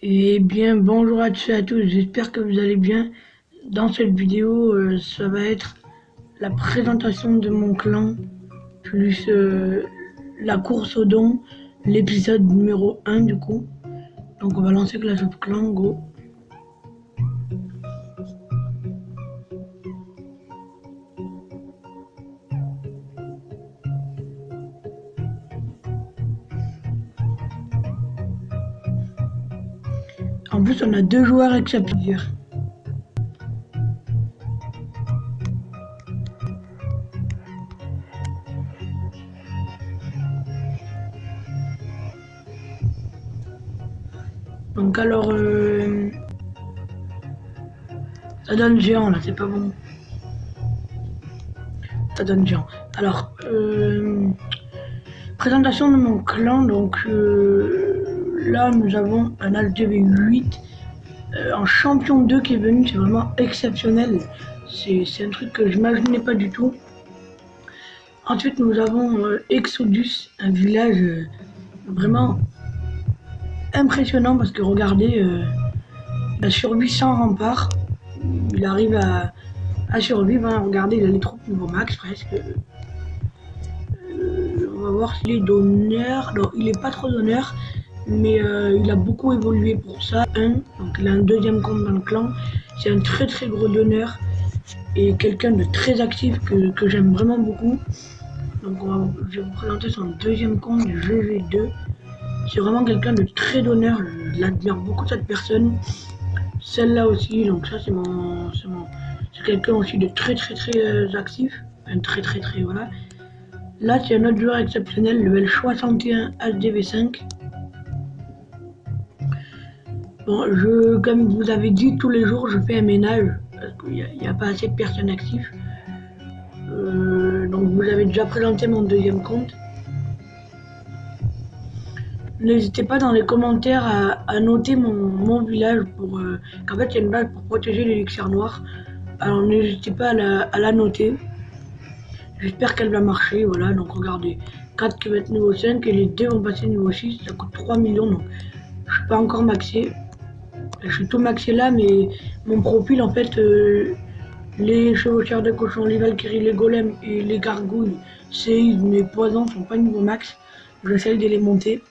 Eh bien, bonjour à tous et à tous, j'espère que vous allez bien. Dans cette vidéo, ça va être la présentation de mon clan, plus la course aux dons, l'épisode numéro 1 du coup. Donc on va lancer Clash of Clans, go. En plus, on a 2 joueurs exceptionnels. Donc alors, ça donne géant là, c'est pas bon. Ça donne géant. Alors, présentation de mon clan, donc là nous avons un HDV8, un champion 2 qui est venu, c'est vraiment exceptionnel. C'est un truc que je n'imaginais pas du tout. Ensuite nous avons Exodus, un village vraiment impressionnant parce que regardez, il a survécu sans rempart. Il arrive à survivre, hein. Regardez, il a les troupes niveau max presque. On va voir s'il est d'honneur. Non, il est pas trop d'honneur, mais il a beaucoup évolué pour ça. Donc il a un deuxième compte dans le clan. C'est un très très gros donneur et quelqu'un de très actif que j'aime vraiment beaucoup. Donc je vais vous présenter son deuxième compte, GG2. C'est vraiment quelqu'un de très donneur. Je l'admire beaucoup cette personne. Celle-là aussi, donc ça c'est quelqu'un aussi de très actif. Un très voilà. Là c'est un autre joueur exceptionnel, level 61 HDV5. Bon, comme vous avez dit, tous les jours je fais un ménage parce qu'il n'y a pas assez de personnes actives. Donc vous avez déjà présenté mon deuxième compte. N'hésitez pas dans les commentaires à noter mon village pour qu'en fait il y a une base pour protéger l'élixir noir. Alors n'hésitez pas à la noter. J'espère qu'elle va marcher, voilà, donc regardez. 4 qui va être niveau 5 et les 2 vont passer niveau 6, ça coûte 3 millions, donc je suis pas encore maxé. Je suis tout maxé là, mais mon profil en fait, les chevaucheurs de cochons, les valkyries, les golems et les gargouilles, séismes et poisons sont pas niveau max. J'essaye de les monter.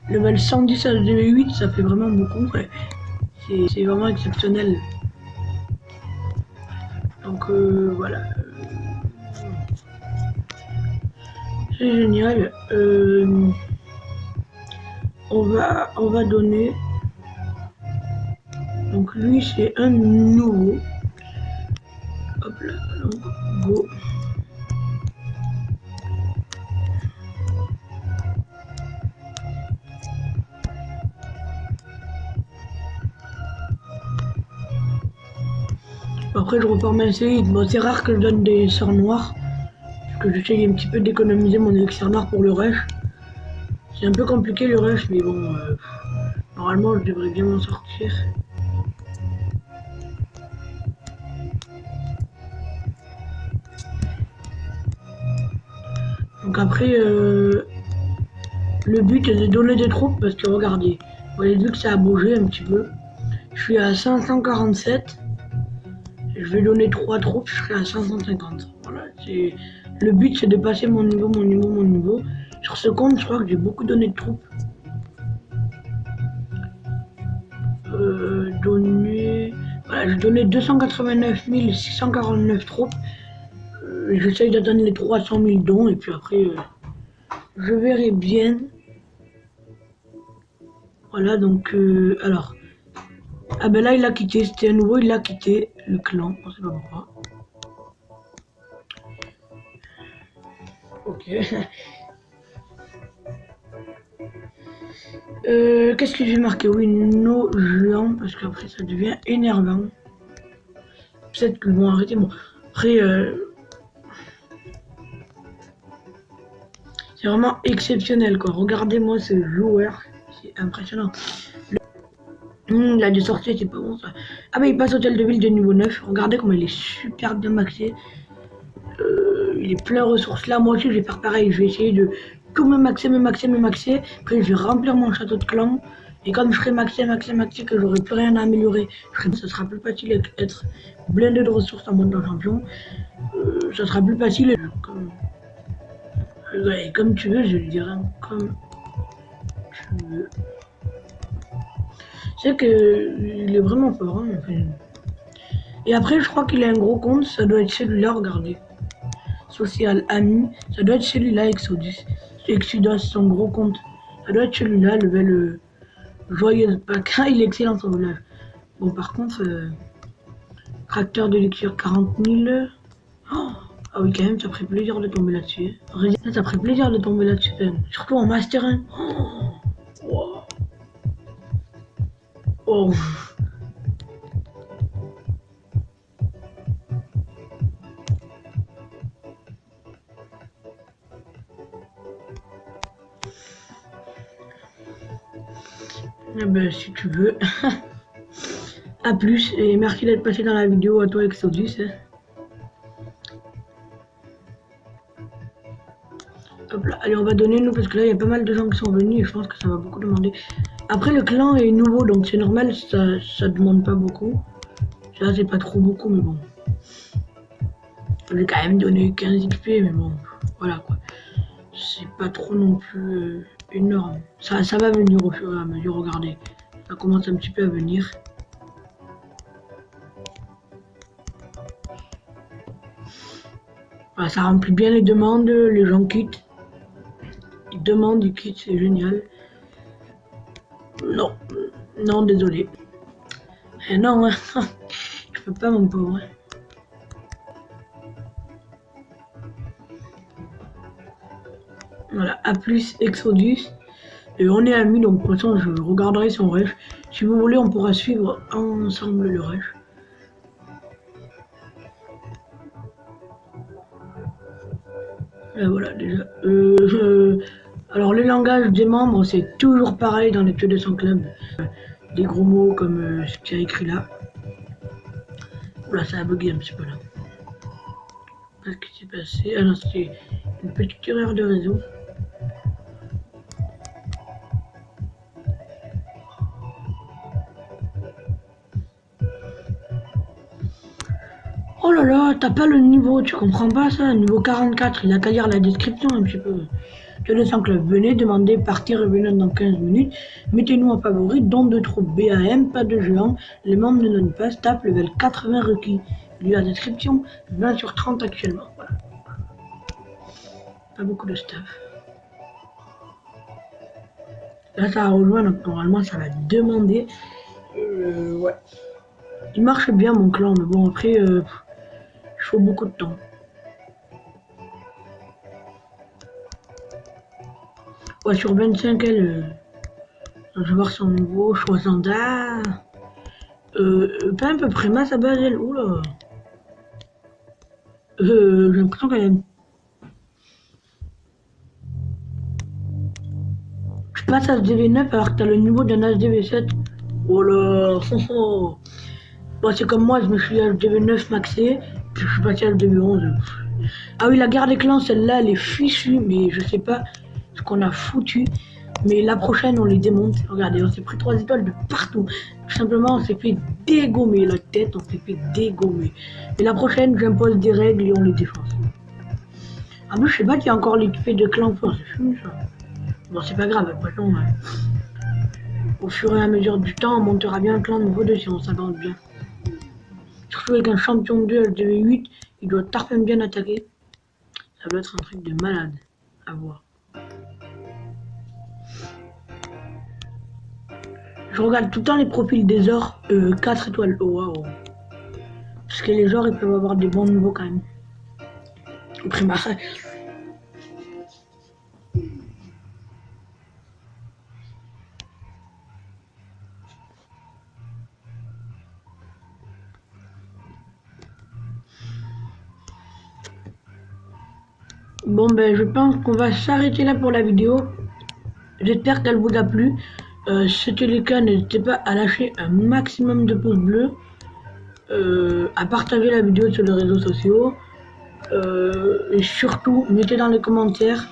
Level 110 à HDV8, ça fait vraiment beaucoup, ouais. C'est vraiment exceptionnel. Donc voilà. C'est génial. On va donner. Donc lui c'est un nouveau. Hop là, donc go. Après je repars ma série. Bon, c'est rare que je donne des sorts noirs. Parce que j'essaye un petit peu d'économiser mon élixir noir pour le rush. C'est un peu compliqué le rush, mais bon, normalement je devrais bien m'en sortir. Donc après, le but est de donner des troupes parce que regardez, vous avez vu que ça a bougé un petit peu. Je suis à 547. Je vais donner 3 troupes, je serai à 550. Voilà, le but c'est de passer mon niveau. Sur ce compte, je crois que j'ai beaucoup donné de troupes. Voilà, j'ai donné 289 649 troupes. J'essaye d'atteindre les 300 000 dons et puis après, je verrai bien. Voilà, donc, alors. Ah ben là, il a quitté, c'était à nouveau, il a quitté le clan, on sait pas pourquoi. Ok. Qu'est-ce que j'ai marqué? Oui, no géant, parce qu'après ça devient énervant. Peut-être qu'ils vont arrêter. Bon, après, c'est vraiment exceptionnel, quoi. Regardez-moi ce joueur, c'est impressionnant. Il a des sorties, c'est pas bon ça. Ah mais il passe hôtel de ville de niveau 9. Regardez comment il est super bien maxé. Il est plein de ressources là. Moi aussi je vais faire pareil. Je vais essayer tout me maxer. Après, je vais remplir mon château de clan. Et comme je serai maxé, que j'aurai plus rien à améliorer, ça sera plus facile d'être blindé de ressources en mode champion. Ça sera plus facile. Comme tu veux, je le dirais. Comme tu veux. C'est que il est vraiment fort. Hein, enfin. Et après, je crois qu'il a un gros compte. Ça doit être celui-là, regardez. Social, ami. Ça doit être celui-là, Exodus. Exodus, son gros compte. Ça doit être celui-là, level... Joyeuse Pâques, il est excellent son village. Bon, par contre, tracteur de lecture 40 000. Oh, ah oui, quand même, ça ferait plaisir de tomber là-dessus. Hein. Ça ferait plaisir de tomber là-dessus, surtout en Master 1. Oh, wow. Oh. Eh ben, si tu veux. A plus, et merci d'être passé dans la vidéo, à toi Exodus. Hein. Hop là, allez, on va donner nous, parce que là, il y a pas mal de gens qui sont venus, et je pense que ça va beaucoup demander. Après, le clan est nouveau, donc c'est normal, ça demande pas beaucoup. Ça, c'est pas trop beaucoup, mais bon. Je vais quand même donner 15 XP, mais bon, voilà quoi. C'est pas trop non plus énorme. Ça va venir au fur et à mesure, regardez. Ça commence un petit peu à venir. Voilà, ça remplit bien les demandes, les gens quittent. Ils demandent, ils quittent, c'est génial. Non, non, désolé. Et non, hein. Je peux pas, mon pauvre. Voilà, à plus Exodus. Et on est amis, donc de toute façon, je regarderai son rush. Si vous voulez, on pourra suivre ensemble le rush. Et voilà, déjà. Alors, les langages des membres, c'est toujours pareil dans les de son club. Des gros mots comme ce qu'il y a écrit là. Oula, ça a bugué un petit peu là. Qu'est-ce qui s'est passé? Ah non, c'était une petite erreur de réseau. Oh là là, t'as pas le niveau, tu comprends pas ça? Niveau 44, il a qu'à lire la description un petit peu. Que le 5 club, venez demander partir et venez dans 15 minutes. Mettez-nous en favori, don de troupes BAM, pas de géant. Les membres ne donnent pas, tape level 80 requis. Lui la description, 20 sur 30 actuellement. Voilà. Pas beaucoup de stuff. Là, ça a rejoint, donc normalement, ça va demander. Ouais. Il marche bien, mon clan, mais bon, après, il faut beaucoup de temps. Ouais, sur 25, elle, je vais voir son niveau, 60. Ah, pas un peu près masse à base, elle. Oula. J'ai l'impression qu'elle aime. Tu passes à SDV9 alors que t'as le niveau d'un SDV7. Oh là, bon, c'est comme moi, je me suis à SDV9 maxé, puis je suis passé à SDV11. Ah oui, la guerre des clans, celle-là, elle est fichue, mais je sais pas ce qu'on a foutu. Mais la prochaine, on les démonte. Regardez, on s'est pris 3 étoiles de partout. Tout simplement, on s'est fait dégommer la tête, on s'est fait dégommer. Et la prochaine, j'impose des règles et on les défonce. En plus, je sais pas qu'il y a encore l'équipé de clan fort, c'est fini ça. Bon, c'est pas grave, après, non. Au fur et à mesure du temps, on montera bien un clan niveau 2 si on s'avance bien. Surtout avec un champion 2 LDV8, il doit tarpin bien attaquer. Ça doit être un truc de malade à voir. Je regarde tout le temps les profils des ors 4 étoiles. Oh waouh. Parce que les ors ils peuvent avoir des bons niveaux quand même. Après bah, bon ben je pense qu'on va s'arrêter là pour la vidéo. J'espère qu'elle vous a plu. Si c'était le cas, n'hésitez pas à lâcher un maximum de pouces bleus, à partager la vidéo sur les réseaux sociaux, et surtout mettez dans les commentaires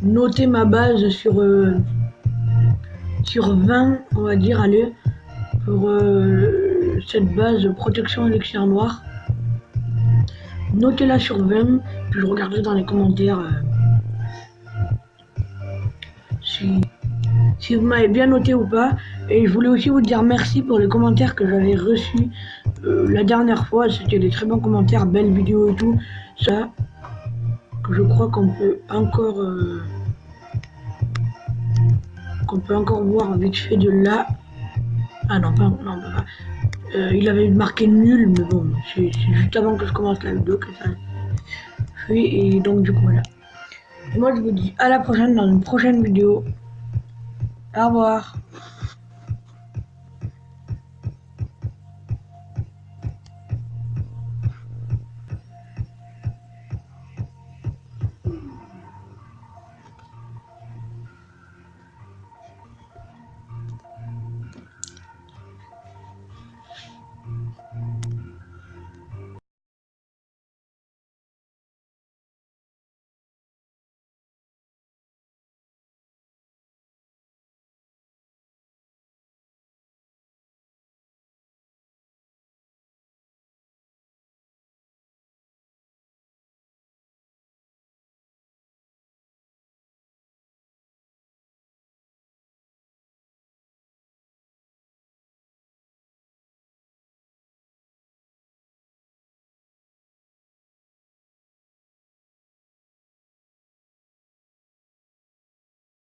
noter ma base sur 20, on va dire, allez, pour cette base protection élixir noir. Notez-la sur 20, puis je regarderai dans les commentaires si vous m'avez bien noté ou pas. Et je voulais aussi vous dire merci pour les commentaires que j'avais reçus la dernière fois. C'était des très bons commentaires, belles vidéos et tout. Ça, que je crois qu'on peut encore voir vite fait de là. Ah non, pas, non, pas. Il avait marqué nul, mais bon, c'est juste avant que je commence la vidéo que ça fait. Et donc du coup voilà. Et moi je vous dis à la prochaine dans une prochaine vidéo. Au revoir.